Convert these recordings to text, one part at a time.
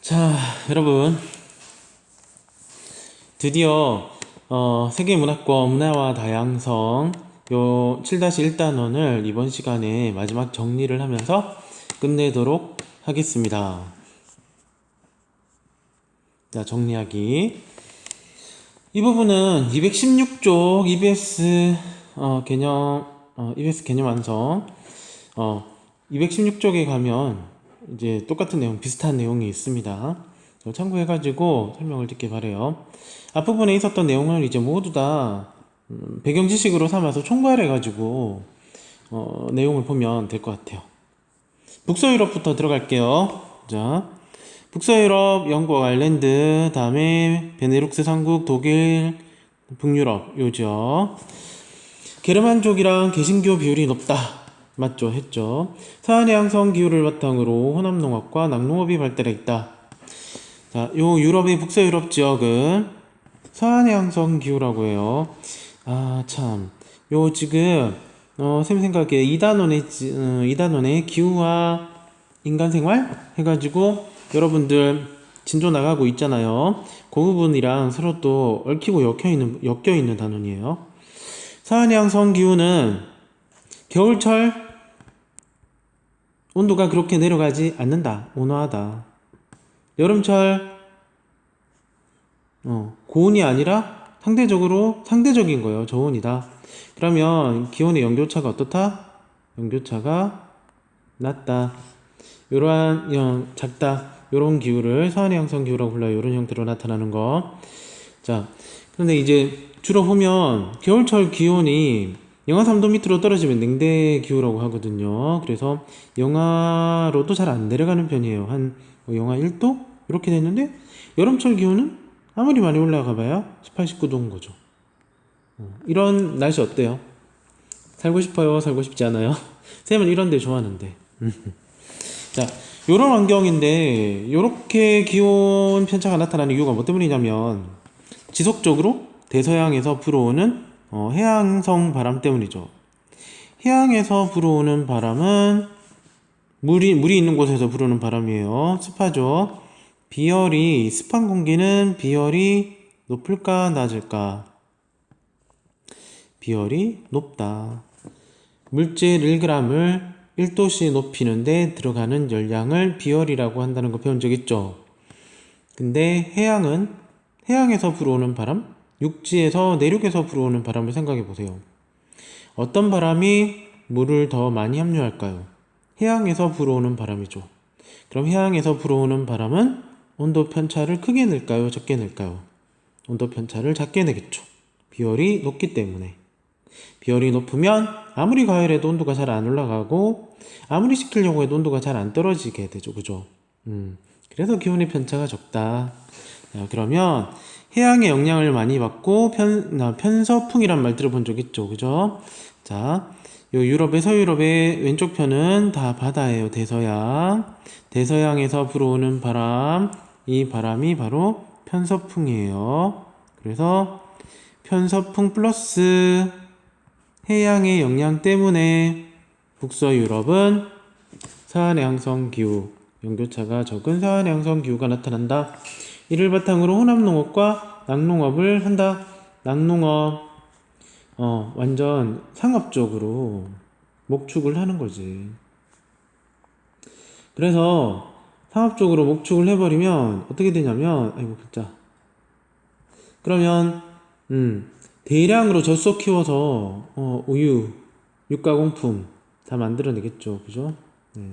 자, 여러분, 드디어 세계문화권 문화와 다양성 요 7-1단원을 이번 시간에 마지막 정리를 하면서 끝내도록 하겠습니다. 자, 정리하기. 이 부분은 216쪽 EBS EBS 개념 완성 216쪽에 가면 이제 똑같은 내용, 비슷한 내용이 있습니다. 참고해가지고 설명을 듣기 바래요. 앞부분에 있었던 내용을 이제 모두 다 배경 지식으로 삼아서 총괄해가지고 내용을 보면 될 것 같아요. 북서유럽부터 들어갈게요. 자, 북서유럽, 영국, 아일랜드, 다음에 베네룩스 3국, 독일, 북유럽 요죠. 게르만족이랑 개신교 비율이 높다. 맞죠? 했죠. 서한해양성 기후를 바탕으로 혼합농업과 낙농업이 발달해 있다. 자, 요 유럽의 북서유럽 지역은 서한해양성 기후라고 해요. 아, 참. 요 지금 쌤 생각에 2단원의 기후와 인간생활 해가지고 여러분들 진도 나가고 있잖아요. 그 부분이랑 서로 또 얽히고 엮여있는 단원이에요. 서한해양성 기후는 겨울철 온도가 그렇게 내려가지 않는다. 온화하다. 여름철 고온이 아니라 상대적인 거예요. 저온이다. 그러면 기온의 연교차가 어떻다? 연교차가 낮다. 요러한 작다. 요런 기후를 서한해양성 기후라고 불러요. 요런 형태로 나타나는 거. 자, 그런데 이제 주로 보면 겨울철 기온이 영하 3도 밑으로 떨어지면 냉대 기후라고 하거든요. 그래서 영하로도 잘 안 내려가는 편이에요. 한 영하 1도? 이렇게 됐는데 여름철 기온은 아무리 많이 올라가 봐야 18, 19도인 거죠. 이런 날씨 어때요? 살고 싶어요? 살고 싶지 않아요? 쌤은 이런 데 좋아하는데. 자, 요런 환경인데 요렇게 기온 편차가 나타나는 이유가 뭐 때문이냐면 지속적으로 대서양에서 불어오는 해양성 바람 때문이죠. 해양에서 불어오는 바람은 물이 있는 곳에서 불어오는 바람이에요. 습하죠. 습한 공기는 비열이 높을까 낮을까? 비열이 높다. 물질 1g을 1도씨 높이는데 들어가는 열량을 비열이라고 한다는 거 배운 적 있죠? 근데 해양에서 불어오는 바람, 육지에서 내륙에서 불어오는 바람을 생각해 보세요. 어떤 바람이 물을 더 많이 함유할까요? 해양에서 불어오는 바람이죠. 그럼 해양에서 불어오는 바람은 온도 편차를 크게 낼까요? 적게 낼까요? 온도 편차를 작게 내겠죠. 비열이 높기 때문에. 비열이 높으면 아무리 가열해도 온도가 잘 안 올라가고 아무리 식히려고 해도 온도가 잘 안 떨어지게 되죠. 그죠? 그래서 기온의 편차가 적다. 자, 그러면 해양의 영향을 많이 받고 편서풍이란 말 들어본 적 있죠. 그죠? 자, 요 서유럽의 왼쪽 편은 다 바다예요. 대서양. 대서양에서 불어오는 바람, 이 바람이 바로 편서풍이에요. 그래서 편서풍 플러스 해양의 영향 때문에 북서유럽은 서한해양성 기후, 연교차가 적은 서한해양성 기후가 나타난다. 이를 바탕으로 혼합농업과 낙농업을 한다. 낙농업 완전 상업적으로 목축을 하는 거지. 그래서 상업적으로 목축을 해버리면 어떻게 되냐면 그러면 대량으로 젖소 키워서 우유, 육가공품 다 만들어내겠죠. 그죠? 네.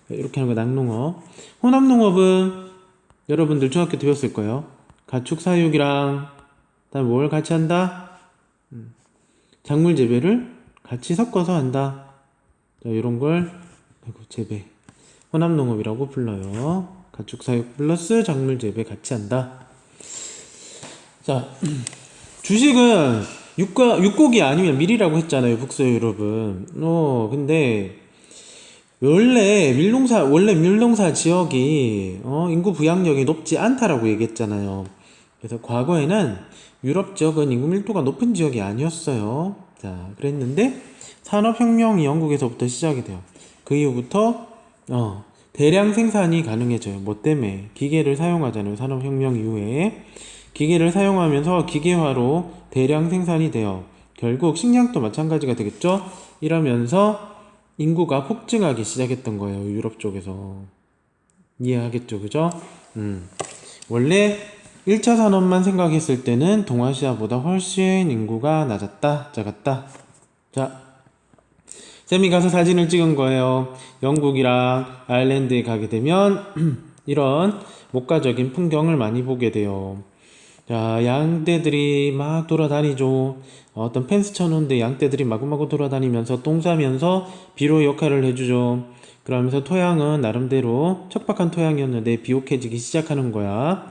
이렇게 하는 거 낙농업. 혼합농업은 여러분들 중학교 때 배웠을 거예요. 가축 사육이랑 그다음에 뭘 같이 한다? 작물 재배를 같이 섞어서 한다. 자, 이런 걸 재배 혼합농업이라고 불러요. 가축 사육 플러스 작물 재배 같이 한다. 자, 주식은 육고기 아니면 밀이라고 했잖아요. 북서유럽은. 근데 원래 밀농사 지역이 인구 부양력이 높지 않다라고 얘기했잖아요. 그래서 과거에는 유럽 지역은 인구 밀도가 높은 지역이 아니었어요. 자, 그랬는데 산업혁명이 영국에서부터 시작이 돼요. 그 이후부터 대량 생산이 가능해져요. 뭐 때문에? 기계를 사용하잖아요. 산업혁명 이후에. 기계를 사용하면서 기계화로 대량 생산이 돼요. 결국 식량도 마찬가지가 되겠죠? 이러면서 인구가 폭증하기 시작했던 거예요. 유럽 쪽에서. 이해하겠죠? 그죠? 원래 1차 산업만 생각했을 때는 동아시아보다 훨씬 인구가 낮았다, 작았다. 자, 쌤이 가서 사진을 찍은 거예요. 영국이랑 아일랜드에 가게 되면 이런 목가적인 풍경을 많이 보게 돼요. 자, 양떼들이 막 돌아다니죠. 어떤 펜스 쳐놓은데 양떼들이 마구마구 돌아다니면서 똥 싸면서 비료 역할을 해주죠. 그러면서 토양은 나름대로 척박한 토양이었는데 비옥해지기 시작하는 거야.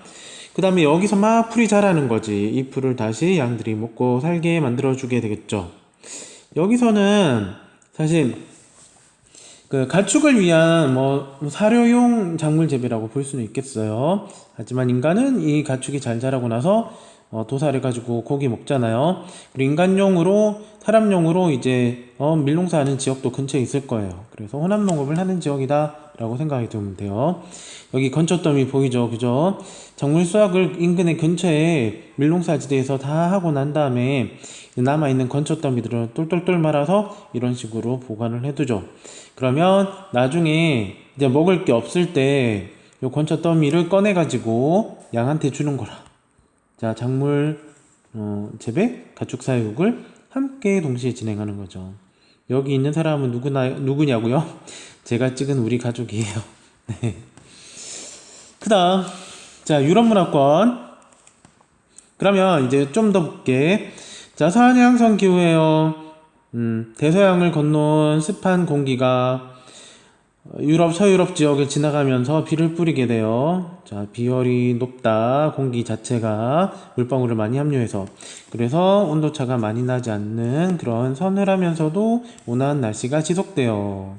그 다음에 여기서 막 풀이 자라는 거지. 이 풀을 다시 양들이 먹고 살게 만들어주게 되겠죠. 여기서는 사실 그 가축을 위한 뭐 사료용 작물 재배라고 볼 수는 있겠어요. 하지만 인간은 이 가축이 잘 자라고 나서 도살해 가지고 고기 먹잖아요. 그리고 인간용으로 사람용으로 이제 밀농사하는 지역도 근처에 있을 거예요. 그래서 혼합 농업을 하는 지역이다라고 생각이 들면 돼요. 여기 건초더미 보이죠, 그죠? 작물 수확을 인근의 근처에 밀농사지대에서 다 하고 난 다음에 남아있는 건초더미들을 똘똘똘 말아서 이런 식으로 보관을 해두죠. 그러면 나중에 이제 먹을 게 없을 때 요 건초 더미를 꺼내 가지고 양한테 주는 거라. 자, 작물 재배, 가축 사육을 함께 동시에 진행하는 거죠. 여기 있는 사람은 누구냐고요? 제가 찍은 우리 가족이에요. 네. 그다음 자, 유럽 문화권. 그러면 이제 좀 더 볼게. 자, 서해안향성 기후예요. 대서양을 건너온 습한 공기가 유럽, 서유럽 지역을 지나가면서 비를 뿌리게 돼요. 자, 비열이 높다. 공기 자체가 물방울을 많이 함유해서. 그래서 온도차가 많이 나지 않는 그런 서늘하면서도 온화한 날씨가 지속돼요.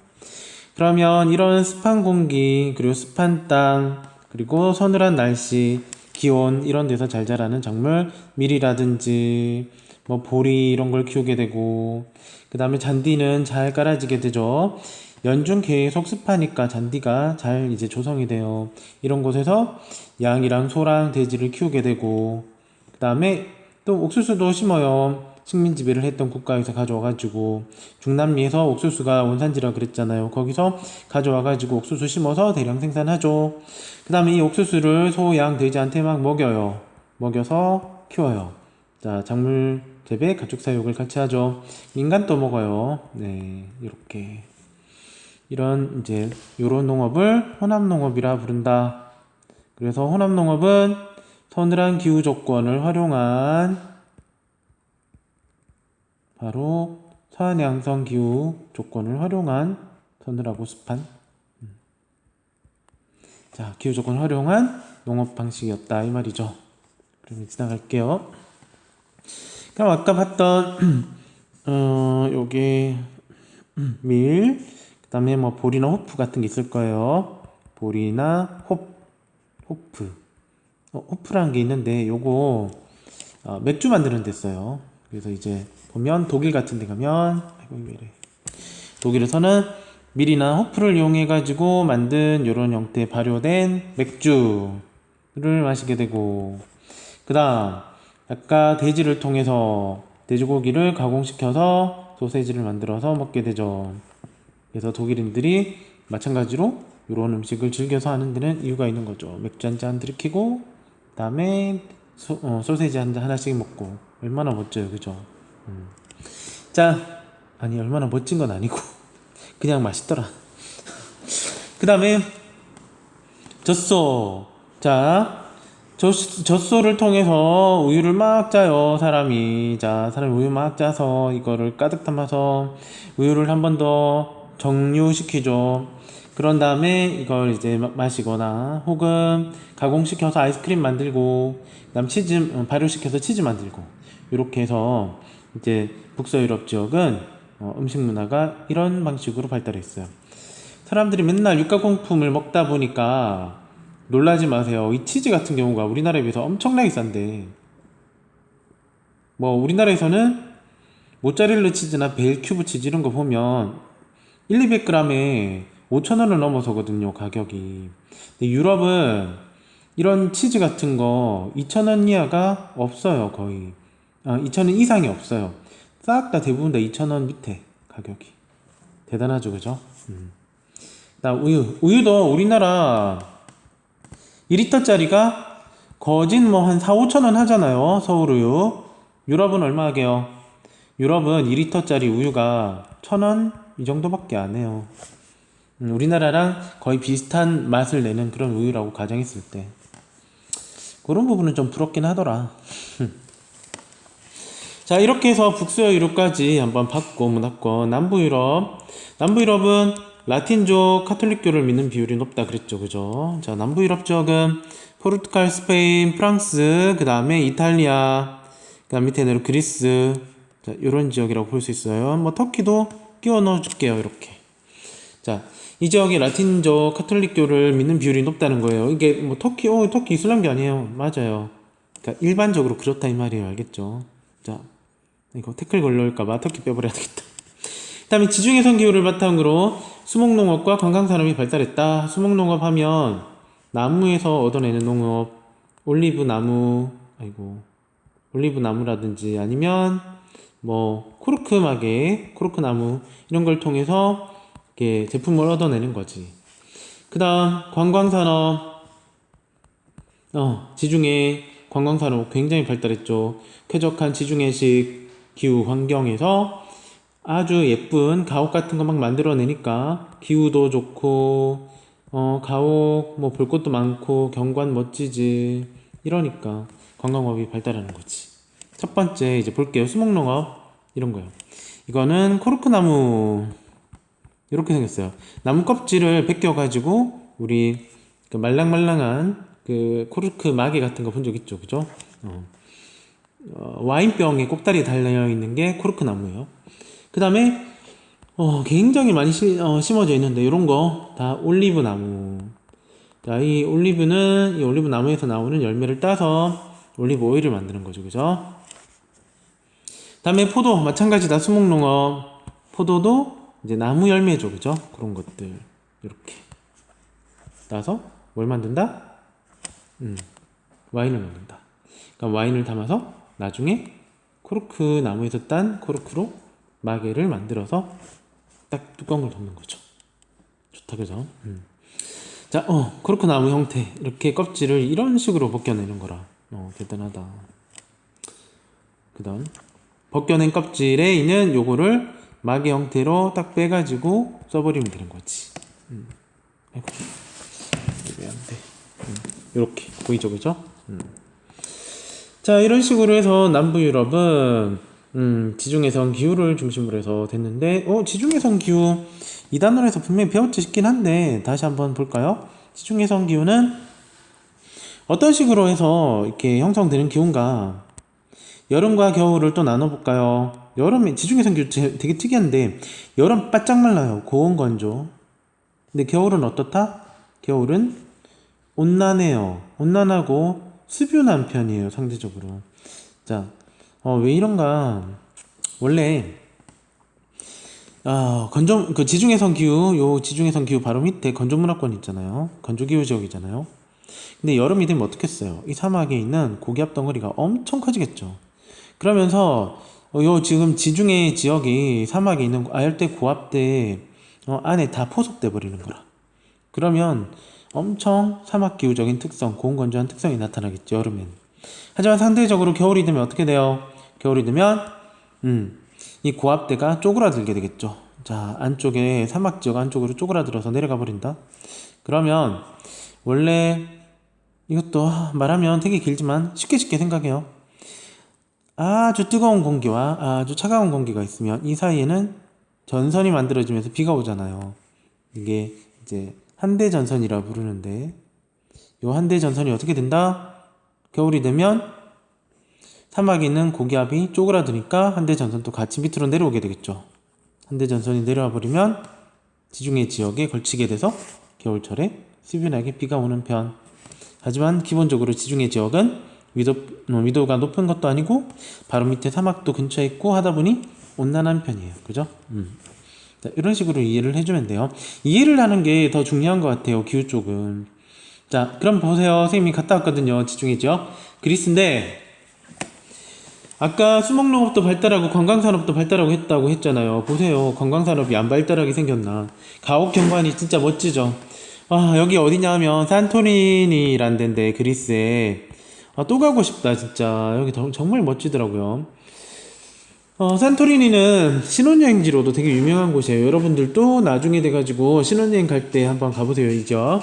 그러면 이런 습한 공기, 그리고 습한 땅, 그리고 서늘한 날씨, 기온, 이런 데서 잘 자라는 작물, 밀이라든지, 뭐, 보리, 이런 걸 키우게 되고, 그 다음에 잔디는 잘 깔아지게 되죠. 연중 계속 습하니까 잔디가 잘 이제 조성이 돼요. 이런 곳에서 양이랑 소랑 돼지를 키우게 되고, 그 다음에 또 옥수수도 심어요. 식민지배를 했던 국가에서 가져와가지고, 중남미에서 옥수수가 원산지라 그랬잖아요. 거기서 가져와가지고 옥수수 심어서 대량 생산하죠. 그 다음에 이 옥수수를 소, 양, 돼지한테 막 먹여요. 먹여서 키워요. 자, 작물 재배, 가축 사육을 같이 하죠. 인간도 먹어요. 네, 이렇게. 이런 이제 요런 농업을 혼합농업이라 부른다. 그래서 혼합농업은 서늘한 기후 조건을 활용한 바로 서해안양성 기후 조건을 활용한 서늘하고 습한 자, 기후 조건을 활용한 농업 방식이었다 이 말이죠. 그러면 지나갈게요. 그럼 아까 봤던 요게 밀, 그 다음에 뭐 보리나 호프 같은 게 있을 거예요. 보리나 호프. 호프라는 게 있는데 요거 맥주 만드는 데 써요. 그래서 이제 보면 독일 같은 데 가면 아이고 왜 이래. 독일에서는 밀이나 호프를 이용해 가지고 만든 요런 형태의 발효된 맥주를 마시게 되고, 그 다음 아까 돼지를 통해서 돼지고기를 가공시켜서 소세지를 만들어서 먹게 되죠. 그래서 독일인들이 마찬가지로 이런 음식을 즐겨서 하는 데는 이유가 있는 거죠. 맥주 한 잔 들이키고 그 다음에 소세지 한 잔 하나씩 먹고. 얼마나 멋져요, 그죠? 자, 아니 얼마나 멋진 건 아니고 그냥 맛있더라. 그 다음에 젖소. 자, 젖소를 통해서 우유를 막 짜요, 사람이. 자, 사람이 우유 막 짜서 이거를 가득 담아서 우유를 한 번 더 정류시키죠. 그런 다음에 이걸 이제 마시거나 혹은 가공시켜서 아이스크림 만들고, 그다음 치즈 발효시켜서 치즈 만들고, 이렇게 해서 이제 북서유럽 지역은 음식 문화가 이런 방식으로 발달했어요. 사람들이 맨날 육가공품을 먹다 보니까 놀라지 마세요. 이 치즈 같은 경우가 우리나라에 비해서 엄청나게 싼데, 뭐 우리나라에서는 모짜렐라 치즈나 벨 큐브 치즈 이런 거 보면 1, 200g에 5,000원을 넘어서거든요, 가격이. 근데 유럽은 이런 치즈 같은 거 2,000원 이하가 없어요, 거의. 2,000원 이상이 없어요. 싹 다 대부분 다 2,000원 밑에 가격이. 대단하죠, 그죠? 나 우유도 우리나라 2리터짜리가 거진 뭐 한 4, 5,000원 하잖아요, 서울우유. 유럽은 얼마 하게요? 유럽은 2리터짜리 우유가 1,000원 이 정도밖에 안 해요. 우리나라랑 거의 비슷한 맛을 내는 그런 우유라고 가정했을 때 그런 부분은 좀 부럽긴 하더라. 자, 이렇게 해서 북서유 유럽까지 한번 봤고, 문화권 남부유럽은 라틴족 카톨릭교를 믿는 비율이 높다 그랬죠, 그죠? 자, 남부유럽 지역은 포르투갈, 스페인, 프랑스, 그 다음에 이탈리아, 그 다음 밑에 내려 그리스, 자, 요런 지역이라고 볼 수 있어요. 뭐 터키도 끼워 넣어줄게요, 이렇게. 자, 이 지역이 라틴족 카톨릭교를 믿는 비율이 높다는 거예요. 이게 뭐 터키 이슬람교 아니에요. 맞아요. 그러니까 일반적으로 그렇다 이 말이에요. 알겠죠? 자, 이거 태클 걸려올까봐 터키 빼버려야 되겠다. 그 다음에 지중해선 기후를 바탕으로 수목농업과 관광산업이 발달했다. 수목농업 하면 나무에서 얻어내는 농업, 올리브 나무라든지 아니면 뭐 코르크 나무 이런 걸 통해서 이렇게 제품을 얻어내는 거지. 그 다음 관광산업, 지중해 관광산업 굉장히 발달했죠. 쾌적한 지중해식 기후 환경에서 아주 예쁜 가옥 같은 거 막 만들어내니까 기후도 좋고 가옥 뭐 볼 것도 많고 경관 멋지지. 이러니까 관광업이 발달하는 거지. 첫 번째 이제 볼게요. 수목농업 이런 거요. 이거는 코르크나무 이렇게 생겼어요. 나무 껍질을 벗겨가지고 우리 그 말랑말랑한 그 코르크 마개 같은 거 본 적 있죠, 그죠? 와인병에 꼭다리 달려있는 게 코르크 나무예요. 그 다음에 굉장히 많이 심어져 있는데 이런 거 다 올리브 나무. 자, 이 올리브 나무에서 나오는 열매를 따서 올리브 오일을 만드는 거죠, 그죠? 다음에 포도 마찬가지다. 수목농업 포도도 이제 나무 열매죠, 그죠? 그런 것들 이렇게 따서 뭘 만든다? 와인을 만든다. 그러니까 와인을 담아서 나중에 코르크 나무에서 딴 코르크로 마개를 만들어서 딱 뚜껑을 덮는 거죠. 좋다, 그죠? 자, 코르크 나무 형태 이렇게 껍질을 이런 식으로 벗겨내는 거라. 대단하다. 그 다음 벗겨낸 껍질에 있는 요거를 마개 형태로 딱 빼가지고 써버리면 되는 거지. 아이고, 왜 안 돼? 요렇게 보이죠, 그죠? 자, 이런 식으로 해서 남부 유럽은 지중해성 기후를 중심으로 해서 됐는데, 지중해성 기후 이 단어에서 분명히 배웠지 싶긴 한데 다시 한번 볼까요? 지중해성 기후는 어떤 식으로 해서 이렇게 형성되는 기후인가? 여름과 겨울을 또 나눠볼까요? 여름에 지중해성 기후 되게 특이한데 여름 바짝 말라요. 고온 건조. 근데 겨울은 어떻다? 겨울은 온난해요. 온난하고 습유난 편이에요, 상대적으로. 자, 왜 이런가? 원래 그 지중해성 기후 바로 밑에 건조문화권 있잖아요. 건조기후 지역이잖아요. 근데 여름이 되면 어떻겠어요? 이 사막에 있는 고기압 덩어리가 엄청 커지겠죠. 그러면서 지금 지중해 지역이 사막에 있는 아열대 고압대 안에 다 포섭돼 버리는 거라. 그러면 엄청 사막기후적인 특성, 고온건조한 특성이 나타나겠죠, 여름엔. 하지만 상대적으로 겨울이 되면 어떻게 돼요? 겨울이 되면 이 고압대가 쪼그라들게 되겠죠. 자, 안쪽에 사막지역 안쪽으로 쪼그라들어서 내려가 버린다. 그러면 원래 이것도 말하면 되게 길지만 쉽게 생각해요. 아주 뜨거운 공기와 아주 차가운 공기가 있으면 이 사이에는 전선이 만들어지면서 비가 오잖아요. 이게 이제 한대전선이라 부르는데 이 한대전선이 어떻게 된다? 겨울이 되면 사막에 있는 고기압이 쪼그라드니까 한대전선도 같이 밑으로 내려오게 되겠죠. 한대전선이 내려와 버리면 지중해 지역에 걸치게 돼서 겨울철에 수변하게 비가 오는 편. 하지만 기본적으로 지중해 지역은 위도가 높은 것도 아니고 바로 밑에 사막도 근처에 있고 하다 보니 온난한 편이에요. 그죠? 자, 이런 식으로 이해를 해주면 돼요. 이해를 하는 게 더 중요한 것 같아요, 기후 쪽은. 자, 그럼 보세요. 선생님이 갔다 왔거든요. 집중해죠. 그리스인데 아까 수목농업도 발달하고 관광산업도 발달하고 했다고 했잖아요. 보세요. 관광산업이 안 발달하게 생겼나. 가옥 경관이 진짜 멋지죠. 아, 여기 어디냐 하면 산토리니란 데인데 그리스에. 아, 또 가고 싶다 진짜. 여기 정말 멋지더라고요. 산토리니는 신혼여행지로도 되게 유명한 곳이에요. 여러분들도 나중에 돼가지고 신혼여행 갈 때 한번 가보세요. 이죠.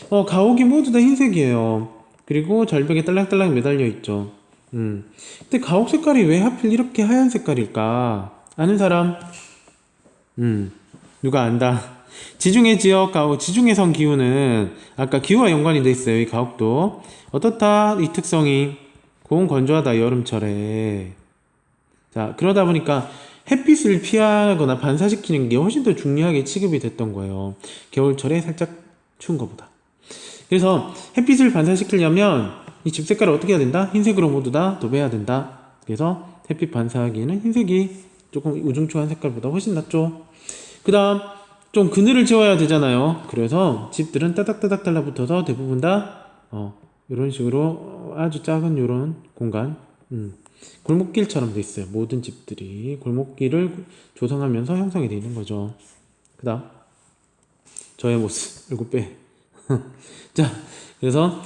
가옥이 모두 다 흰색이에요. 그리고 절벽에 딸랑딸랑 매달려 있죠. 근데 가옥 색깔이 왜 하필 이렇게 하얀 색깔일까? 아는 사람? 누가 안다. 지중해 지역 가옥, 지중해 성 기후는 아까 기후와 연관이 돼 있어요. 이 가옥도. 어떻다? 이 특성이 고온 건조하다 여름철에. 자, 그러다 보니까 햇빛을 피하거나 반사시키는 게 훨씬 더 중요하게 취급이 됐던 거예요. 겨울철에 살짝 추운 것보다. 그래서 햇빛을 반사시키려면 이 집 색깔을 어떻게 해야 된다? 흰색으로 모두 다 도배해야 된다. 그래서 햇빛 반사하기에는 흰색이 조금 우중충한 색깔보다 훨씬 낫죠. 그 다음 좀 그늘을 지어야 되잖아요. 그래서 집들은 따닥따닥 달라붙어서 대부분 다 이런 식으로 아주 작은 이런 공간, 골목길처럼 돼 있어요. 모든 집들이 골목길을 조성하면서 형성이 되어 있는 거죠. 그 다음 저의 모습 얼굴 빼. 자, 그래서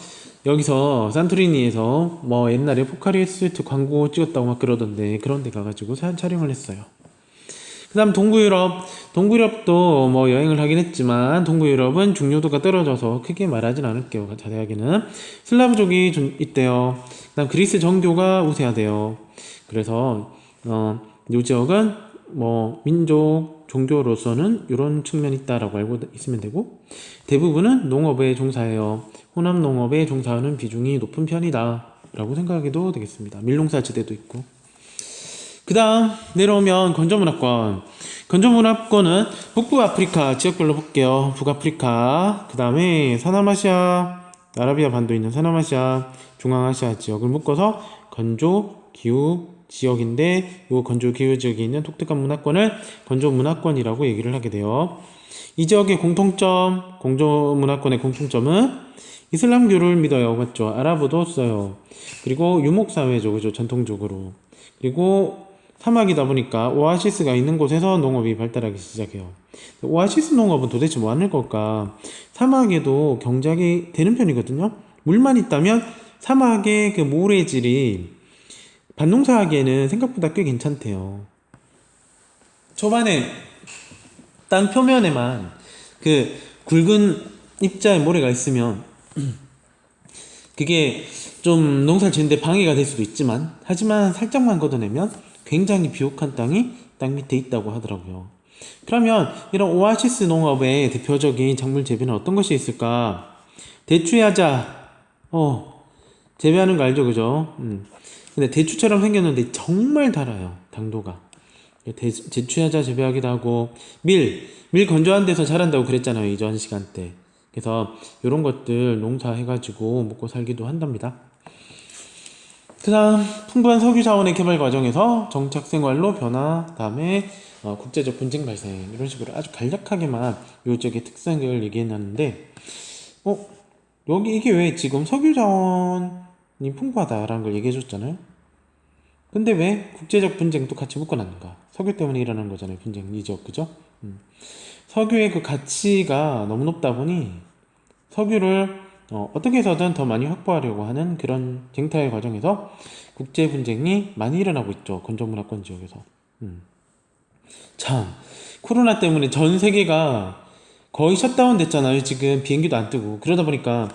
여기서 산토리니에서 뭐 옛날에 포카리 스웨트 광고 찍었다고 막 그러던데 그런 데 가가지고 촬영을 했어요. 그 다음 동구유럽도 뭐 여행을 하긴 했지만 동구유럽은 중요도가 떨어져서 크게 말하진 않을게요. 자세하게는 슬라브족이 좀 있대요. 그 다음 그리스 정교가 우세하대요. 그래서 이 지역은 뭐 민족 종교로서는 이런 측면이 있다라고 알고 있으면 되고, 대부분은 농업에 종사해요. 혼합 농업에 종사하는 비중이 높은 편이다 라고 생각해도 되겠습니다. 밀농사 지대도 있고. 그 다음 내려오면 건조문화권은 북부 아프리카 지역별로 볼게요. 북아프리카, 그 다음에 서남아시아, 아라비아 반도 있는 서남아시아, 중앙아시아 지역을 묶어서 건조 기후 지역인데, 이 건조 기후 지역에 있는 독특한 문화권을 건조 문화권이라고 얘기를 하게 돼요. 이 지역의 건조 문화권의 공통점은 이슬람교를 믿어요. 맞죠? 아랍어도 써요. 그리고 유목사회죠. 그죠? 전통적으로. 그리고 사막이다 보니까 오아시스가 있는 곳에서 농업이 발달하기 시작해요. 오아시스 농업은 도대체 뭐 하는 걸까? 사막에도 경작이 되는 편이거든요. 물만 있다면 사막의 그 모래질이 밭농사하기에는 생각보다 꽤 괜찮대요. 초반에 땅 표면에만 그 굵은 입자의 모래가 있으면 그게 좀 농사를 짓는데 방해가 될 수도 있지만, 하지만 살짝만 걷어내면 굉장히 비옥한 땅이 땅 밑에 있다고 하더라고요. 그러면 이런 오아시스 농업의 대표적인 작물 재배는 어떤 것이 있을까? 대추야자, 재배하는 거 알죠, 그죠? 근데 대추처럼 생겼는데 정말 달아요, 당도가. 대추야자 재배하기도 하고, 밀 건조한 데서 자란다고 그랬잖아요, 이전 시간 때. 그래서 이런 것들 농사해가지고 먹고 살기도 한답니다. 그 다음 풍부한 석유 자원의 개발 과정에서 정착 생활로 변화, 다음에 국제적 분쟁 발생, 이런 식으로 아주 간략하게만 요 지역의 특성을 얘기해놨는데, 여기 이게 왜 지금 석유 자원이 풍부하다라는 걸 얘기해줬잖아요. 근데 왜 국제적 분쟁도 같이 묶어놨는가? 석유 때문에 일어나는 거잖아요, 분쟁이죠, 그죠? 석유의 그 가치가 너무 높다 보니 석유를 어떻게 해서든 더 많이 확보하려고 하는 그런 쟁탈 과정에서 국제 분쟁이 많이 일어나고 있죠. 건조문화권 지역에서. 참, 코로나 때문에 전 세계가 거의 셧다운 됐잖아요. 지금 비행기도 안 뜨고. 그러다 보니까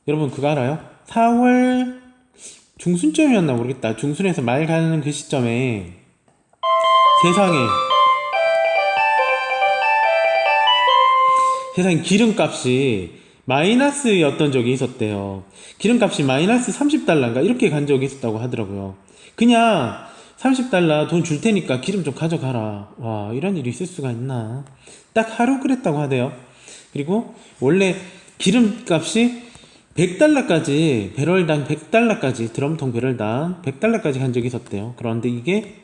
여러분 그거 알아요? 4월 중순쯤이었나 모르겠다. 중순에서 말 가는 그 시점에 세상에 기름값이 마이너스였던 적이 있었대요. 기름값이 마이너스 30달러인가 이렇게 간 적이 있었다고 하더라고요. 그냥 30달러 돈 줄 테니까 기름 좀 가져가라. 와, 이런 일이 있을 수가 있나. 딱 하루 그랬다고 하대요. 그리고 원래 기름값이 100달러까지, 배럴당 100달러까지, 드럼통 배럴당 100달러까지 간 적이 있었대요. 그런데 이게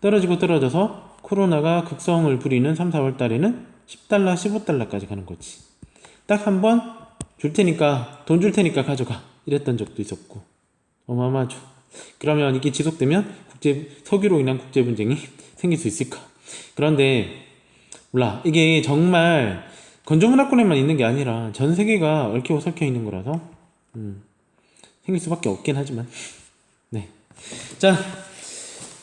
떨어져서 코로나가 극성을 부리는 3, 4월 달에는 $10, $15까지 가는 거지. 딱 한 번 돈 줄 테니까 가져가. 이랬던 적도 있었고. 어마어마하죠. 그러면 이게 지속되면 석유로 인한 국제 분쟁이 생길 수 있을까? 그런데 몰라. 이게 정말 건조문화권에만 있는 게 아니라 전 세계가 얽히고 설켜 있는 거라서 생길 수밖에 없긴 하지만 네. 자,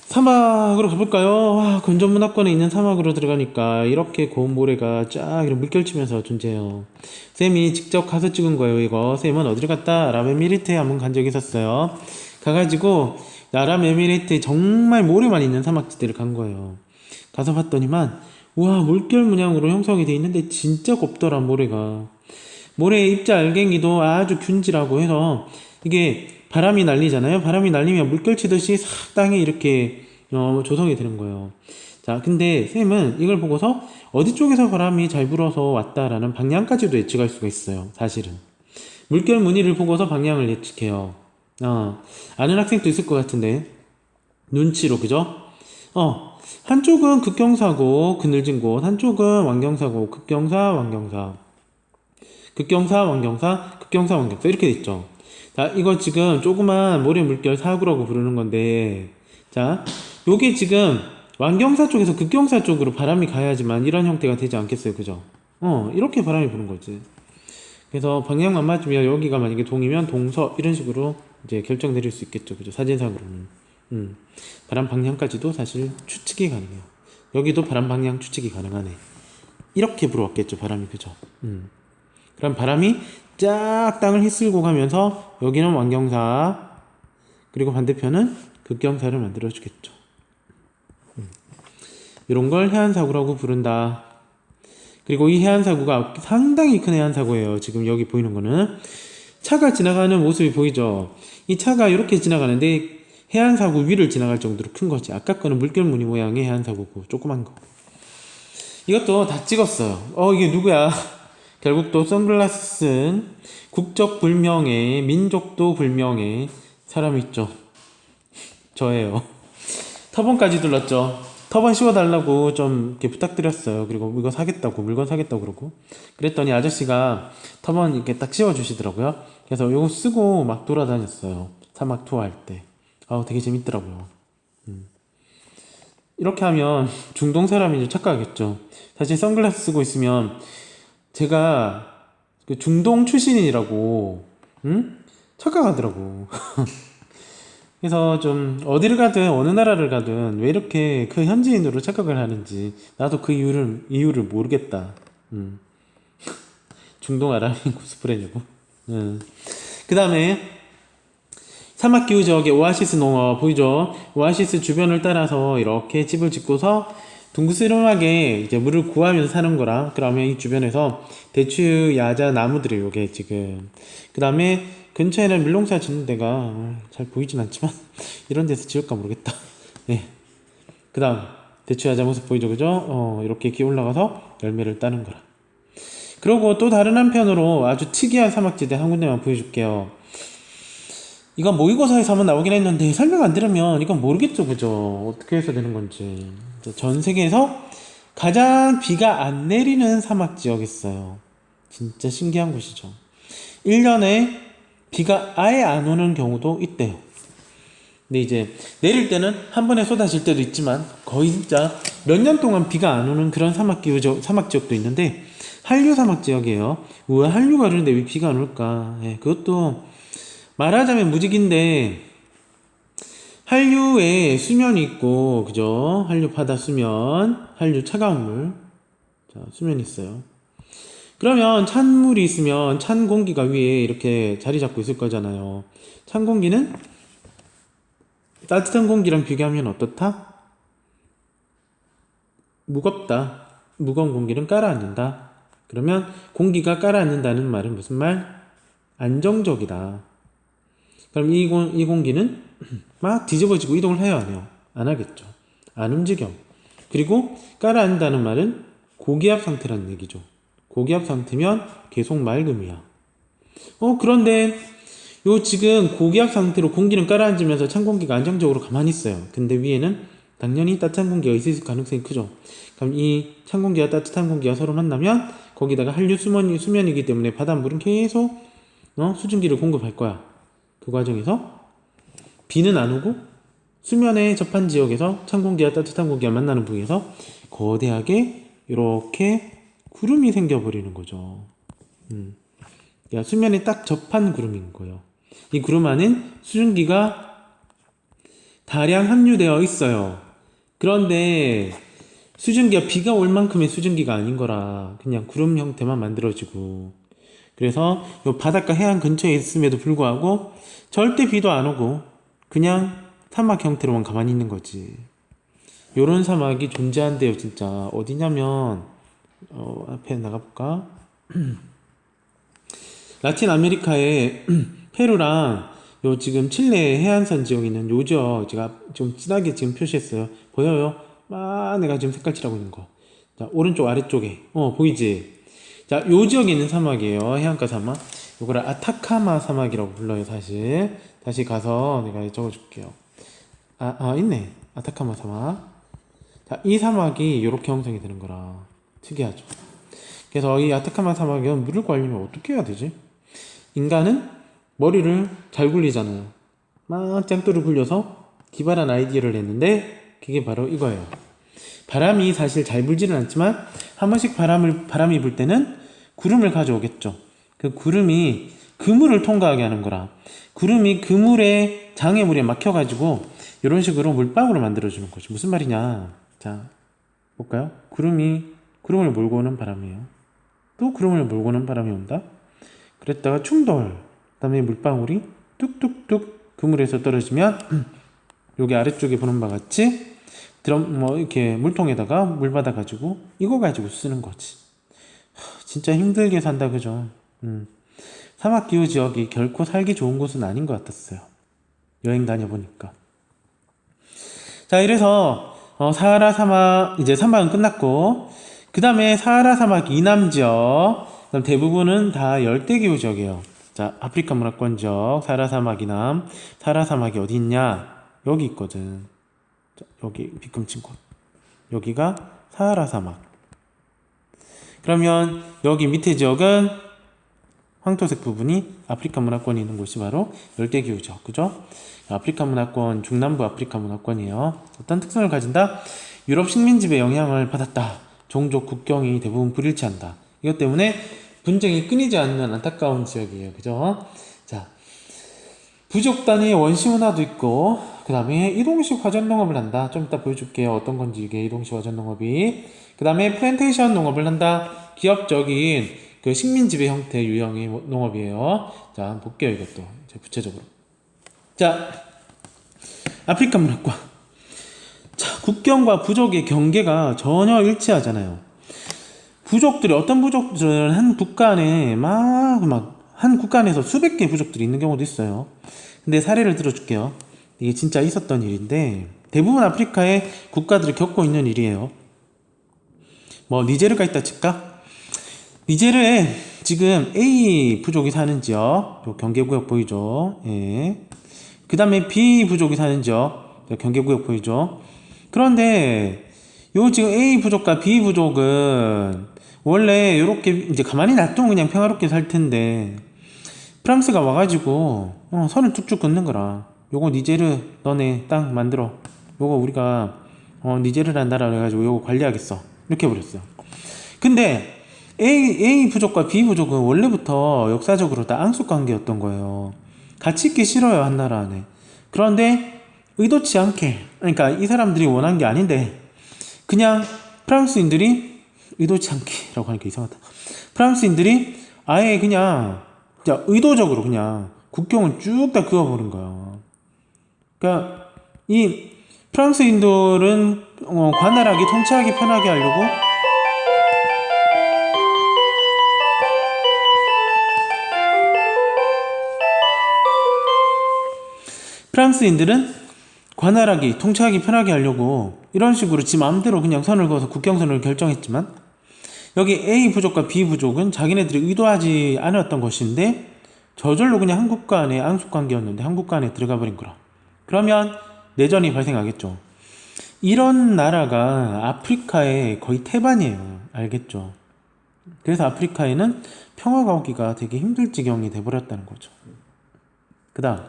사막으로 가볼까요? 와, 건조문화권에 있는 사막으로 들어가니까 이렇게 고운 모래가 쫙 이렇게 물결치면서 존재해요. 쌤이 직접 가서 찍은 거예요. 이거 쌤은 어디를 갔다? 아랍에미리트에 한번 간 적이 있었어요. 가가지고 아랍에미리트에 정말 모래만 있는 사막지대를 간 거예요. 가서 봤더니만 우와, 물결 문양으로 형성이 돼 있는데 진짜 곱더라. 모래의 입자 알갱이도 아주 균질하고 해서 이게 바람이 날리잖아요. 바람이 날리면 물결 치듯이 싹 땅에 이렇게 조성이 되는 거예요. 자, 근데 쌤은 이걸 보고서 어디 쪽에서 바람이 잘 불어서 왔다라는 방향까지도 예측할 수가 있어요. 사실은 물결 무늬를 보고서 방향을 예측해요. 아는 학생도 있을 것 같은데 눈치로, 그죠? 한쪽은 극경사고 그늘진 곳, 한쪽은 완경사고 극경사 완경사, 극경사 완경사, 극경사 완경사 이렇게 돼 있죠. 자, 이거 지금 조그만 모래 물결 사구라고 부르는 건데, 자, 요게 지금 완경사 쪽에서 극경사 쪽으로 바람이 가야지만 이런 형태가 되지 않겠어요, 그죠? 이렇게 바람이 부는 거지. 그래서 방향만 맞으면 여기가 만약에 동이면 동서 이런 식으로 이제 결정 내릴 수 있겠죠, 그죠? 사진상으로는. 바람 방향까지도 사실 추측이 가능해요. 여기도 바람 방향 추측이 가능하네. 이렇게 불어왔겠죠, 바람이, 그죠? 그럼 바람이 쫙 땅을 휩쓸고 가면서 여기는 완경사, 그리고 반대편은 극경사를 만들어주겠죠. 이런 걸 해안사구라고 부른다. 그리고 이 해안사구가 상당히 큰 해안사구예요. 지금 여기 보이는 거는 차가 지나가는 모습이 보이죠. 이 차가 이렇게 지나가는데 해안사구 위를 지나갈 정도로 큰 거지. 아까 거는 물결무늬 모양의 해안사구고 조그만 거. 이것도 다 찍었어요. 이게 누구야? 결국 또 선글라스 쓴 국적 불명의, 민족도 불명의 사람이 있죠. 저예요. 터번까지 둘렀죠. 터번 씌워달라고 좀 이렇게 부탁드렸어요. 그리고 이거 사겠다고, 물건 사겠다고 그러고. 그랬더니 아저씨가 터번 이렇게 딱 씌워주시더라고요. 그래서 이거 쓰고 막 돌아다녔어요. 사막 투어할 때. 되게 재밌더라고요. 이렇게 하면 중동 사람이 착각하겠죠. 사실 선글라스 쓰고 있으면 제가 그 중동 출신이라고 착각하더라고. 그래서 좀 어디를 가든 어느 나라를 가든 왜 이렇게 그 현지인으로 착각을 하는지 나도 그 이유를 모르겠다. 중동 아랍인 코스프레냐고. 그 다음에 사막기후 지역의 오아시스 농업 보이죠? 오아시스 주변을 따라서 이렇게 집을 짓고서 둥그스름하게 이제 물을 구하면서 사는 거라. 그러면 이 주변에서 대추, 야자, 나무들이 요게 지금. 그 다음에 근처에는 밀농사 짓는 데가 잘 보이진 않지만 이런 데서 지을까 모르겠다. 네. 그 다음 대추, 야자 모습 보이죠? 그죠? 이렇게 기어 올라가서 열매를 따는 거라. 그리고 또 다른 한편으로 아주 특이한 사막지대 한 군데만 보여줄게요. 이건 모의고사에서 한번 나오긴 했는데 설명 안 들으면 이건 모르겠죠, 그죠? 어떻게 해서 되는 건지. 전 세계에서 가장 비가 안 내리는 사막 지역이 있어요. 진짜 신기한 곳이죠. 1년에 비가 아예 안 오는 경우도 있대요. 근데 이제 내릴 때는 한 번에 쏟아질 때도 있지만 거의 진짜 몇 년 동안 비가 안 오는 그런 사막 지역도 있는데 한류 사막 지역이에요. 왜 한류가 그러는데 왜 비가 안 올까? 그것도 말하자면 무직인데 한류에 수면이 있고, 그죠? 한류 바다 수면, 한류 차가운 물, 자, 수면이 있어요. 그러면 찬 물이 있으면 찬 공기가 위에 이렇게 자리 잡고 있을 거잖아요. 찬 공기는 따뜻한 공기랑 비교하면 어떻다? 무겁다. 무거운 공기는 깔아앉는다. 그러면 공기가 깔아앉는다는 말은 무슨 말? 안정적이다. 그럼 이 공기는 막 뒤집어지고 이동을 해야 안 해요? 안 하겠죠. 안 움직여. 그리고 깔아앉는다는 말은 고기압 상태라는 얘기죠. 고기압 상태면 계속 맑음이야. 그런데 요 지금 고기압 상태로 공기는 깔아앉으면서 찬 공기가 안정적으로 가만히 있어요. 근데 위에는 당연히 따뜻한 공기가 있을 가능성이 크죠. 그럼 이 찬 공기와 따뜻한 공기가 서로 만나면 거기다가 한류 수면이기 때문에 바닷물은 계속 수증기를 공급할 거야. 그 과정에서 비는 안 오고 수면에 접한 지역에서 찬 공기와 따뜻한 공기가 만나는 부위에서 거대하게 이렇게 구름이 생겨버리는 거죠. 수면에 딱 접한 구름인 거예요. 이 구름 안엔 수증기가 다량 함유되어 있어요. 그런데 수증기가 비가 올 만큼의 수증기가 아닌 거라 그냥 구름 형태만 만들어지고, 그래서 요 바닷가 해안 근처에 있음에도 불구하고 절대 비도 안 오고 그냥 사막 형태로만 가만히 있는 거지. 요런 사막이 존재한대요. 진짜 어디냐면 앞에 나가볼까? 라틴 아메리카의 페루랑 요 지금 칠레 해안선 지역에 있는 요 지역 제가 좀 진하게 지금 표시했어요. 보여요? 막 내가 지금 색깔 칠하고 있는 거. 자, 오른쪽 아래쪽에 보이지? 자, 요 지역에 있는 사막이에요. 해안가 사막. 요거를 아타카마 사막이라고 불러요. 사실 다시 가서 내가 적어줄게요. 있네. 아타카마 사막. 자, 이 사막이 요렇게 형성이 되는 거라 특이하죠. 그래서 이 아타카마 사막에 물을 구하려면 어떻게 해야 되지? 인간은 머리를 잘 굴리잖아요. 막 짱돌을 굴려서 기발한 아이디어를 냈는데 그게 바로 이거예요. 바람이 사실 잘 불지는 않지만 한 번씩 바람이 불 때는 구름을 가져오겠죠. 그 구름이 그물을 통과하게 하는 거라. 구름이 그물에 장애물에 막혀가지고 이런 식으로 물방울을 만들어주는 거죠. 무슨 말이냐? 자, 볼까요? 구름을 몰고 오는 바람이에요. 또 구름을 몰고 오는 바람이 온다. 그랬다가 충돌. 그 다음에 물방울이 뚝뚝뚝 그물에서 떨어지면 여기 아래쪽에 보는 바와 같이 이렇게 물통에다가 물 받아가지고 이거 가지고 쓰는 거지. 진짜 힘들게 산다, 그죠? 사막 기후 지역이 결코 살기 좋은 곳은 아닌 것 같았어요. 여행 다녀보니까. 자, 이래서 사하라 사막, 이제 사막은 끝났고, 그 다음에 사하라 사막 이남 지역, 그다음 대부분은 다 열대기후 지역이에요. 자, 아프리카 문화권 지역, 사하라 사막 이남. 사하라 사막이 어디 있냐? 여기 있거든. 자, 여기 비금친 곳. 여기가 사하라 사막. 그러면 여기 밑에 지역은 황토색 부분이 아프리카 문화권이 있는 곳이 바로 열대기후 지역, 그죠? 아프리카 문화권, 중남부 아프리카 문화권이에요. 어떤 특성을 가진다? 유럽 식민지배 영향을 받았다. 종족 국경이 대부분 불일치한다. 이것 때문에 분쟁이 끊이지 않는 안타까운 지역이에요, 그죠? 자, 부족 단위의 원시 문화도 있고, 그 다음에 이동식 화전 농업을 한다. 좀 이따 보여줄게요. 어떤 건지 이게 이동식 화전 농업이. 그 다음에 플랜테이션 농업을 한다. 기업적인 그 식민지배 형태 유형의 농업이에요. 자, 한번 볼게요. 이것도 이제 구체적으로. 자, 아프리카 문화권. 자, 국경과 부족의 경계가 전혀 일치하잖아요. 부족들이, 어떤 부족들은 한 국가 안에 한 국가 안에서 수백 개의 부족들이 있는 경우도 있어요. 근데 사례를 들어줄게요. 이게 진짜 있었던 일인데, 대부분 아프리카의 국가들이 겪고 있는 일이에요. 니제르가 있다 칠까? 니제르에 지금 A 부족이 사는 지역, 요 경계구역 보이죠? 예. 그 다음에 B 부족이 사는 지역, 경계구역 보이죠? 그런데 요 지금 A 부족과 B 부족은 원래 요렇게 이제 가만히 놔두면 그냥 평화롭게 살 텐데 프랑스가 와가지고 선을 쭉쭉 긋는 거라. 요거 니제르 너네 땅 만들어. 요거 우리가 니제르란 나라로 해가지고 요거 관리하겠어. 이렇게 해버렸어요. 근데 A 부족과 B 부족은 원래부터 역사적으로 다 앙숙관계였던 거예요. 같이 있기 싫어요, 한 나라 안에. 그런데 의도치 않게, 그러니까 이 사람들이 원한 게 아닌데 그냥 프랑스인들이 의도치 않게라고 하니까 이상하다. 프랑스인들이 아예 그냥 의도적으로 그냥 국경을 쭉 다 그어버린 거야. 그러니까 이 프랑스인들은 관할하기, 통치하기 편하게 하려고 프랑스인들은 관할하기, 통치하기 편하게 하려고 이런 식으로 지 마음대로 그냥 선을 그어서 국경선을 결정했지만 여기 A 부족과 B 부족은 자기네들이 의도하지 않았던 것인데 저절로 그냥 한국 간의 앙숙관계였는데 한국 간에 들어가 버린 거라. 그러면 내전이 발생하겠죠. 이런 나라가 아프리카의 거의 태반이에요. 알겠죠? 그래서 아프리카에는 평화가 오기가 되게 힘들 지경이 돼버렸다는 거죠. 그 다음.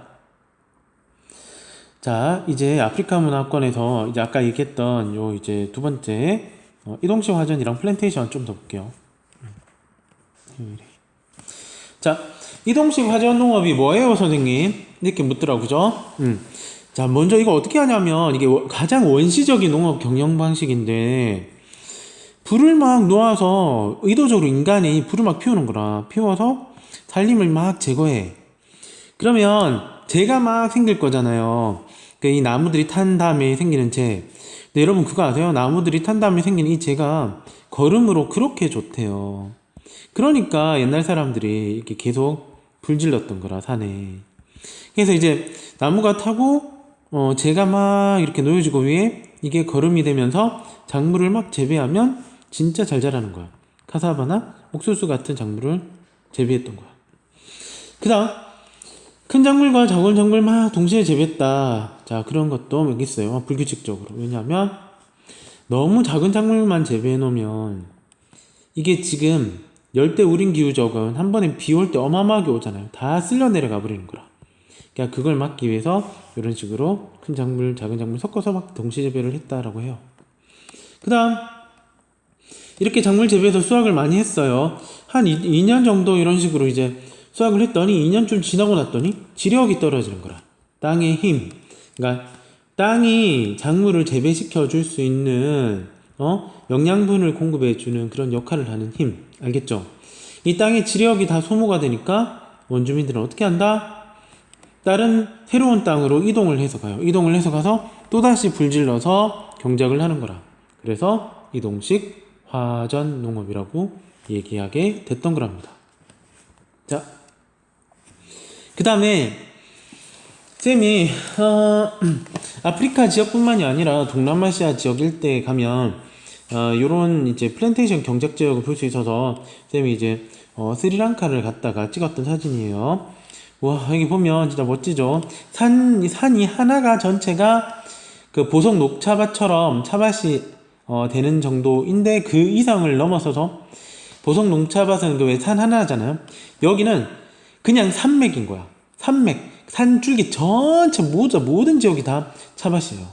자, 이제 아프리카 문화권에서 이제 아까 얘기했던 요 이제 두 번째 이동식 화전이랑 플랜테이션 좀 더 볼게요. 자, 이동식 화전 농업이 뭐예요, 선생님? 이렇게 묻더라고, 그죠? 자, 먼저 이거 어떻게 하냐면 이게 가장 원시적인 농업 경영 방식인데 불을 막 놓아서 의도적으로 인간이 불을 막 피우는 거라. 피워서 산림을 막 제거해. 그러면 재가 막 생길 거잖아요. 이 나무들이 탄 다음에 생기는 재. 근데 여러분 그거 아세요? 나무들이 탄 다음에 생기는 이 재가 거름으로 그렇게 좋대요. 그러니까 옛날 사람들이 이렇게 계속 불질렀던 거라, 산에. 그래서 이제 나무가 타고 재가 막 이렇게 놓여지고 위에 이게 거름이 되면서 작물을 막 재배하면 진짜 잘 자라는 거야. 카사바나 옥수수 같은 작물을 재배했던 거야. 그 다음 큰 작물과 작은 작물 막 동시에 재배했다. 자, 그런 것도 여기 있어요. 불규칙적으로. 왜냐하면 너무 작은 작물만 재배해 놓으면 이게 지금 열대 우림 기후적은 한 번에 비 올 때 어마어마하게 오잖아요. 다 쓸려 내려가 버리는 거라. 그러니까 그걸 막기 위해서 이런 식으로 큰 작물, 작은 작물 섞어서 막 동시 재배를 했다라고 해요. 그 다음 이렇게 작물 재배해서 수확을 많이 했어요. 한 2년 정도 이런 식으로 이제 수확을 했더니 2년쯤 지나고 났더니 지력이 떨어지는 거라. 땅의 힘. 그러니까 땅이 작물을 재배시켜 줄 수 있는 영양분을 공급해 주는 그런 역할을 하는 힘. 알겠죠? 이 땅의 지력이 다 소모가 되니까 원주민들은 어떻게 한다? 다른 새로운 땅으로 이동을 해서 가요. 이동을 해서 가서 또다시 불질러서 경작을 하는 거라. 그래서 이동식 화전 농업이라고 얘기하게 됐던 거랍니다. 자, 그 다음에 쌤이 아프리카 지역뿐만이 아니라 동남아시아 지역 일대에 가면 요런 이제 플랜테이션 경작 지역을 볼 수 있어서 쌤이 이제 스리랑카를 갔다가 찍었던 사진이에요. 와, 여기 보면 진짜 멋지죠? 산이 하나가 전체가 그 보석 녹차밭처럼 차밭이 되는 정도인데 그 이상을 넘어서서 보석 녹차밭은 그 왜 산 하나잖아요. 여기는 그냥 산맥인 거야. 산맥, 산줄기 전체 모든 지역이 다 차밭이에요.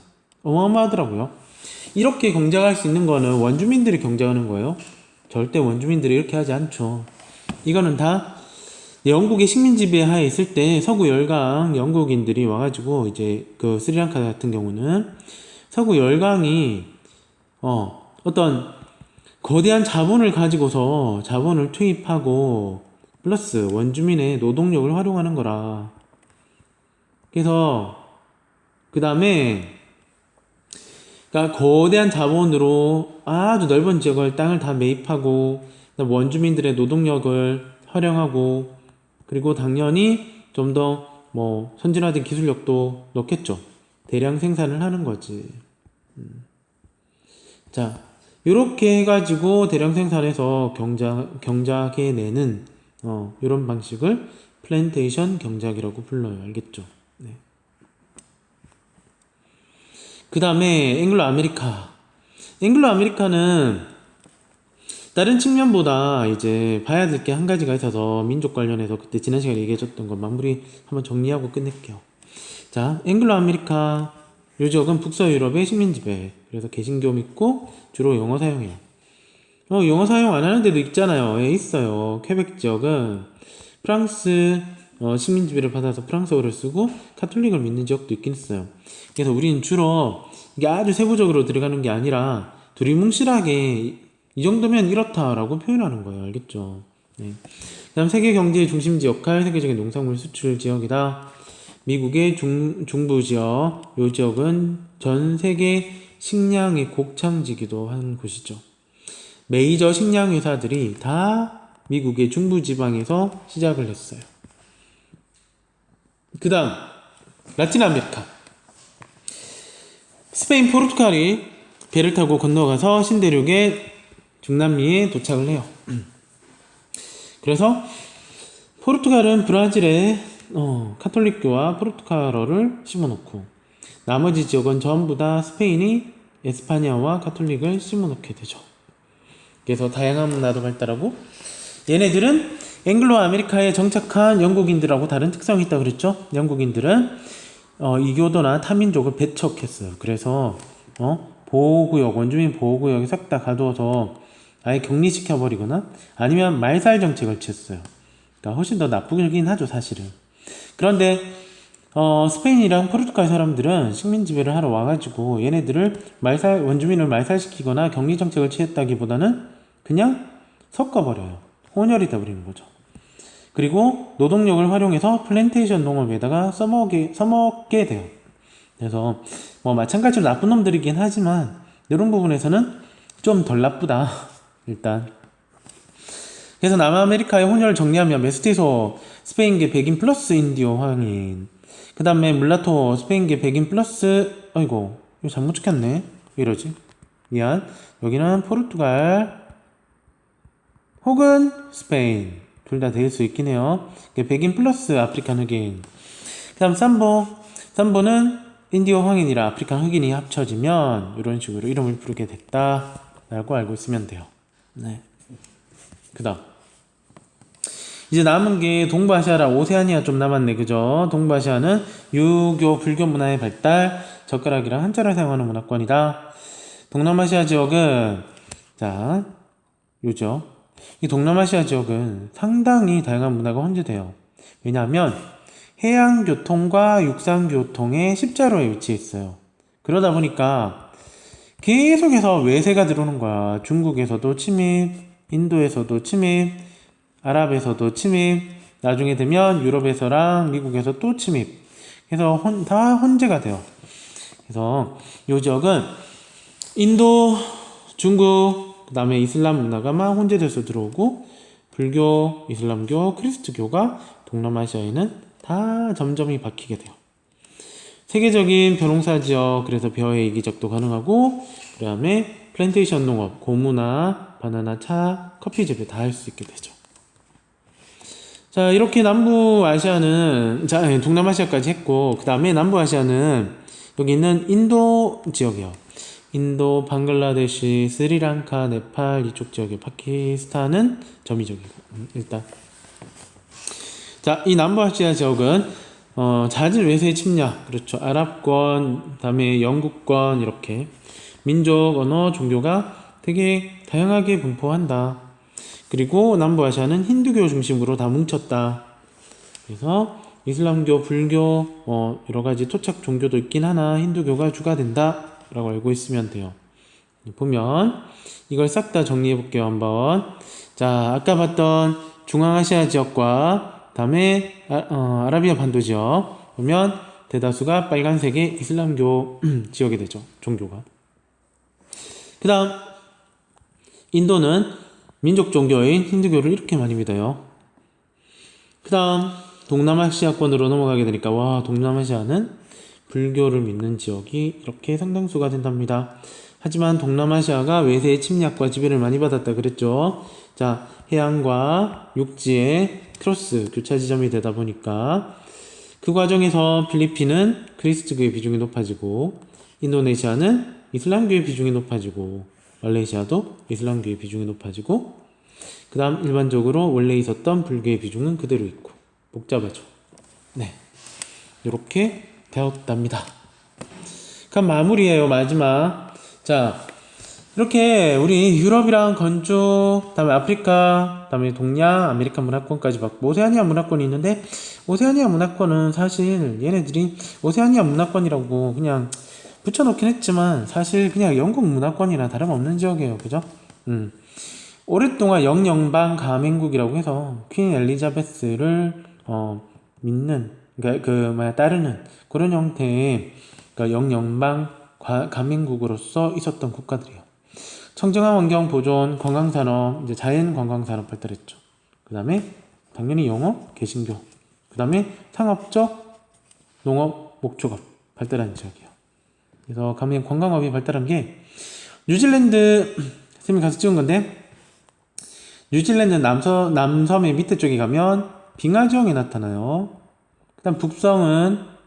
어마어마하더라고요. 이렇게 경작할 수 있는 거는 원주민들이 경작하는 거예요. 절대 원주민들이 이렇게 하지 않죠. 이거는 다 영국의 식민 지배 하에 있을 때 서구 열강 영국인들이 와가지고 이제 그 스리랑카 같은 경우는 서구 열강이 어떤 거대한 자본을 가지고서 자본을 투입하고 플러스 원주민의 노동력을 활용하는 거라. 그래서 그 다음에 그러니까 거대한 자본으로 아주 넓은 지역을 땅을 다 매입하고 원주민들의 노동력을 활용하고 그리고 당연히 좀 더 뭐 선진화된 기술력도 넣겠죠. 대량 생산을 하는 거지. 자, 요렇게 해가지고 대량 생산해서 경작해내는 이런 방식을 플랜테이션 경작이라고 불러요. 알겠죠? 네. 그 다음에 앵글로 아메리카. 앵글로 아메리카는 다른 측면보다 이제 봐야 될 게 한 가지가 있어서 민족 관련해서 그때 지난 시간에 얘기해줬던 거 마무리 한번 정리하고 끝낼게요. 자, 앵글로 아메리카 요 지역은 북서유럽의 식민지배. 그래서 개신교 믿고 주로 영어 사용해요. 영어 사용 안 하는 데도 있잖아요. 예, 있어요. 퀘벡 지역은 프랑스 식민지배를 받아서 프랑스어를 쓰고 카톨릭을 믿는 지역도 있긴 있어요. 그래서 우리는 주로 이게 아주 세부적으로 들어가는 게 아니라 두리뭉실하게 이 정도면 이렇다라고 표현하는 거예요. 알겠죠? 네. 그 다음 세계 경제의 중심지 역할, 세계적인 농산물 수출 지역이다. 미국의 중부 지역, 이 지역은 전 세계 식량의 곡창지기도 한 곳이죠. 메이저 식량 회사들이 다 미국의 중부 지방에서 시작을 했어요. 그 다음 라틴 아메리카. 스페인, 포르투갈이 배를 타고 건너가서 신대륙의 중남미에 도착을 해요. 그래서 포르투갈은 브라질에 카톨릭교와 포르투갈어를 심어놓고 나머지 지역은 전부 다 스페인이 에스파냐와 가톨릭을 심어놓게 되죠. 그래서 다양한 문화도 발달하고, 얘네들은 앵글로 아메리카에 정착한 영국인들하고 다른 특성이 있다고 그랬죠. 영국인들은 이교도나 타민족을 배척했어요. 그래서 보호구역, 원주민 보호구역에 싹 다 가두어서 아예 격리시켜버리거나 아니면 말살 정책을 취했어요. 그러니까 훨씬 더 나쁘긴 하죠, 사실은. 그런데 스페인이랑 포르투갈 사람들은 식민 지배를 하러 와가지고 얘네들을 원주민을 말살시키거나 격리 정책을 취했다기보다는 그냥 섞어버려요. 혼혈이 돼버리는 거죠. 그리고 노동력을 활용해서 플랜테이션 농업에다가 써먹게 돼요. 그래서 뭐 마찬가지로 나쁜 놈들이긴 하지만 이런 부분에서는 좀 덜 나쁘다. 일단. 그래서 남아메리카의 혼혈을 정리하면 메스티소 스페인계 백인 플러스 인디오 황인, 그 다음에 물라토 스페인계 백인 플러스, 아이고 이거 잘못 적혔네. 왜 이러지? 미안. 여기는 포르투갈 혹은 스페인 둘 다 될 수 있긴 해요. 백인 플러스 아프리칸 흑인. 그 다음 삼보는 인디오 황인이랑 아프리칸 흑인이 합쳐지면 이런 식으로 이름을 부르게 됐다 라고 알고 있으면 돼요. 네. 그 다음 이제 남은 게 동부아시아랑 오세아니아 좀 남았네. 그죠? 동부아시아는 유교 불교 문화의 발달, 젓가락이랑 한자를 사용하는 문화권이다. 동남아시아 지역은 자 요죠. 이 동남아시아 지역은 상당히 다양한 문화가 혼재돼요. 왜냐하면 해양교통과 육상교통의 십자로에 위치해 있어요. 그러다 보니까 계속해서 외세가 들어오는 거야. 중국에서도 침입, 인도에서도 침입, 아랍에서도 침입, 나중에 되면 유럽에서랑 미국에서 또 침입. 그래서 다 혼재가 돼요. 그래서 이 지역은 인도, 중국, 그 다음에 이슬람 문화가 막 혼재돼서 들어오고, 불교, 이슬람교, 크리스트교가 동남아시아에는 다 점점이 박히게 돼요. 세계적인 벼농사 지역, 그래서 벼의 이기적도 가능하고, 그 다음에 플랜테이션 농업, 고무나 바나나, 차, 커피 재배 다 할 수 있게 되죠. 자, 이렇게 남부아시아는, 동남아시아까지 했고, 그 다음에 남부아시아는 여기 있는 인도 지역이에요. 인도, 방글라데시, 스리랑카, 네팔 이쪽 지역에 파키스탄은 점이적이고 일단 자, 이 남부아시아 지역은 잦은 외세 침략, 그렇죠. 아랍권, 그다음에 영국권 이렇게 민족, 언어, 종교가 되게 다양하게 분포한다. 그리고 남부아시아는 힌두교 중심으로 다 뭉쳤다. 그래서 이슬람교, 불교, 여러 가지 토착 종교도 있긴 하나 힌두교가 주가 된다. 라고 알고 있으면 돼요. 보면 이걸 싹 다 정리해 볼게요. 한번. 자, 아까 봤던 중앙아시아 지역과 다음에 아라비아 반도 지역 보면 대다수가 빨간색의 이슬람교 지역이 되죠. 종교가. 그 다음 인도는 민족 종교인 힌두교를 이렇게 많이 믿어요. 그 다음 동남아시아권으로 넘어가게 되니까 와, 동남아시아는 불교를 믿는 지역이 이렇게 상당수가 된답니다. 하지만 동남아시아가 외세의 침략과 지배를 많이 받았다 그랬죠. 자, 해안과 육지의 크로스 교차 지점이 되다 보니까 그 과정에서 필리핀은 그리스도교의 비중이 높아지고 인도네시아는 이슬람교의 비중이 높아지고 말레이시아도 이슬람교의 비중이 높아지고 그 다음 일반적으로 원래 있었던 불교의 비중은 그대로 있고 복잡하죠. 네, 이렇게 되었답니다. 그럼 마무리예요. 마지막. 자, 이렇게 우리 유럽이랑 건축, 다음에 아프리카, 다음에 동양, 아메리카 문화권까지 봤고 오세아니아 문화권이 있는데 오세아니아 문화권은 사실 얘네들이 오세아니아 문화권이라고 그냥 붙여놓긴 했지만 사실 그냥 영국 문화권이나 다름없는 지역이에요. 그죠? 오랫동안 영연방 가맹국이라고 해서 퀸 엘리자베스를 믿는, 그러니까 따르는 그런 형태의 그러니까 영연방 가맹국으로서 있었던 국가들이에요. 청정한 환경 보존, 관광산업, 이제 자연 관광산업 발달했죠. 그 다음에 당연히 영어, 개신교, 그 다음에 상업적 농업, 목축업 발달한 지역이에요. 그래서 관광업이 발달한 게 뉴질랜드 쌤이 가서 찍은 건데 뉴질랜드 남섬의 밑에 쪽에 가면 빙하지형이 나타나요. 그 다음 북성은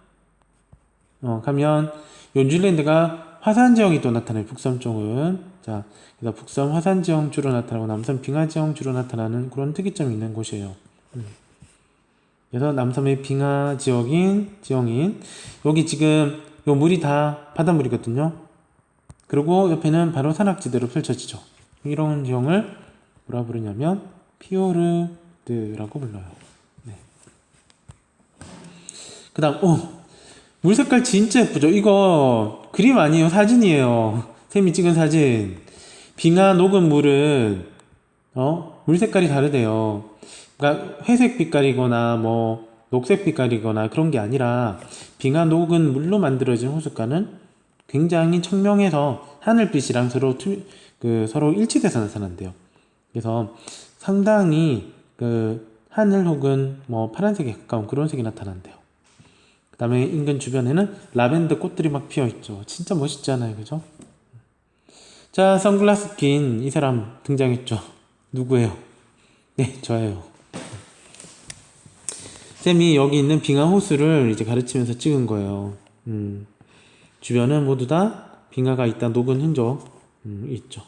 가면 뉴질랜드가 화산 지형이 또 나타나요. 북섬 쪽은. 자, 그래서 북섬 화산 지형 주로 나타나고 남섬 빙하 지형 주로 나타나는 그런 특이점이 있는 곳이에요. 그래서 남섬의 빙하 지형인 여기 지금 요 물이 다 바닷물이거든요. 그리고 옆에는 바로 산악지대로 펼쳐지죠. 이런 지형을 뭐라 부르냐면 피오르드라고 불러요. 네. 그 다음 물 색깔 진짜 예쁘죠. 이거 그림 아니에요. 사진이에요. 샘이 찍은 사진. 빙하 녹은 물은 물 색깔이 다르대요. 그러니까 회색 빛깔이거나 뭐 녹색 빛깔이거나 그런 게 아니라 빙하 녹은 물로 만들어진 호숫가는 굉장히 청명해서 하늘빛이랑 서로 일치돼서 나타난대요. 그래서 상당히 그 하늘 혹은 뭐 파란색에 가까운 그런 색이 나타난대요. 그 다음에 인근 주변에는 라벤더 꽃들이 막 피어 있죠. 진짜 멋있잖아요, 그죠? 자, 선글라스 낀 이 사람 등장했죠. 누구예요? 네, 저예요. 쌤이 여기 있는 빙하 호수를 이제 가르치면서 찍은 거예요. 주변은 모두 다 빙하가 있다 녹은 흔적 있죠.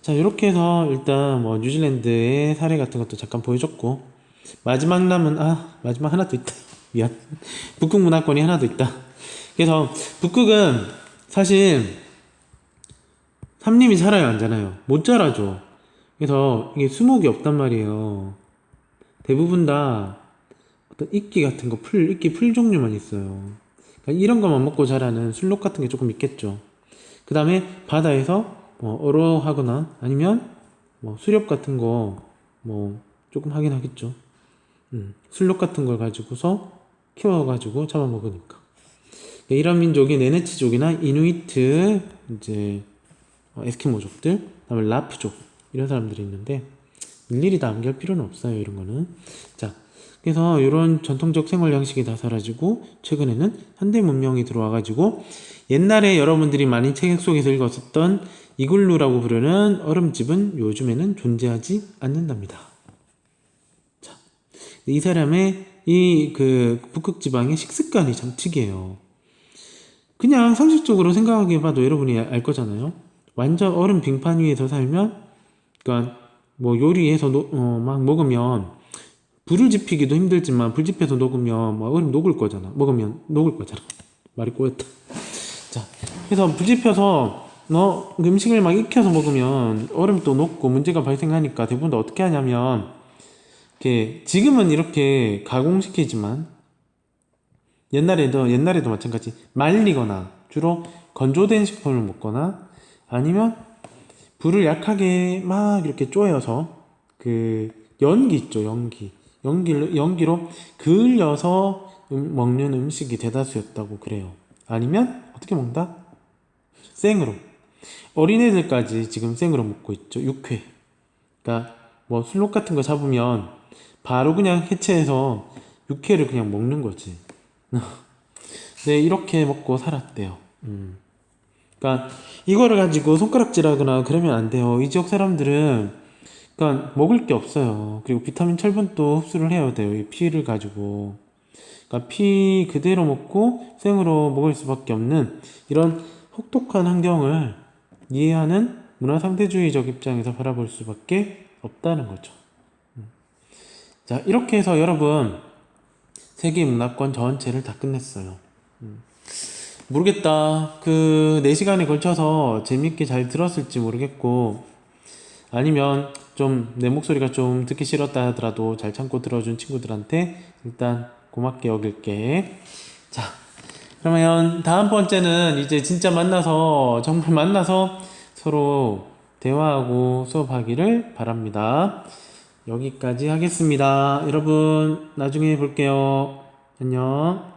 자, 이렇게 해서 일단 뭐 뉴질랜드의 사례 같은 것도 잠깐 보여줬고, 마지막 마지막 하나 더 있다. 미안. 북극 문화권이 하나 더 있다. 그래서 북극은 사실 삼림이 자라야 하잖아요. 못 자라죠. 그래서 이게 수목이 없단 말이에요. 대부분 다 어떤 이끼 같은 거, 이끼 풀 종류만 있어요. 그러니까 이런 것만 먹고 자라는 술록 같은 게 조금 있겠죠. 그 다음에 바다에서 뭐 어로하거나 아니면 뭐 수렵 같은 거 뭐 조금 하긴 하겠죠. 술록 같은 걸 가지고서 키워가지고 잡아먹으니까. 이런 민족이 네네치족이나 이누이트, 이제 에스키모족들, 그다음에 라프족 이런 사람들이 있는데 일일이 다 암기할 필요는 없어요. 이런 거는. 자, 그래서 이런 전통적 생활 양식이 다 사라지고 최근에는 현대 문명이 들어와가지고 옛날에 여러분들이 많이 책 속에서 읽었었던 이글루라고 부르는 얼음집은 요즘에는 존재하지 않는답니다. 자, 이 사람의 이 그 북극 지방의 식습관이 참 특이해요. 그냥 상식적으로 생각해 봐도 여러분이 알 거잖아요. 완전 얼음 빙판 위에서 살면, 그러니까 뭐 요리해서 막 먹으면 불을 지피기도 힘들지만 불 지펴서 녹으면 뭐 얼음 녹을 거잖아. 먹으면 녹을 거잖아. 말이 꼬였다. 자, 그래서 불 지펴서 음식을 막 익혀서 먹으면 얼음도 녹고 문제가 발생하니까 대부분 다 어떻게 하냐면 지금은 이렇게 가공시키지만 옛날에도 마찬가지 말리거나 주로 건조된 식품을 먹거나 아니면 불을 약하게 막 이렇게 쪼여서 그 연기 있죠. 연기로 그을려서 먹는 음식이 대다수였다고 그래요. 아니면 어떻게 먹는다? 생으로. 어린애들까지 지금 생으로 먹고 있죠. 육회. 그러니까 뭐 술록 같은 거 잡으면 바로 그냥 해체해서 육회를 그냥 먹는 거지. 네, 이렇게 먹고 살았대요. 그러니까 이거를 가지고 손가락질하거나 그러면 안 돼요. 이 지역 사람들은 그러니까 먹을 게 없어요. 그리고 비타민 철분도 흡수를 해야 돼요. 이 피를 가지고. 그러니까 피 그대로 먹고 생으로 먹을 수밖에 없는 이런 혹독한 환경을 이해하는 문화상대주의적 입장에서 바라볼 수밖에 없다는 거죠. 자, 이렇게 해서 여러분 세계 문화권 전체를 다 끝냈어요. 모르겠다. 그 4시간에 걸쳐서 재밌게 잘 들었을지 모르겠고 아니면 좀 내 목소리가 좀 듣기 싫었다 하더라도 잘 참고 들어준 친구들한테 일단 고맙게 여길게. 자, 그러면 다음번째는 이제 진짜 정말 만나서 서로 대화하고 수업하기를 바랍니다. 여기까지 하겠습니다. 여러분 나중에 볼게요. 안녕.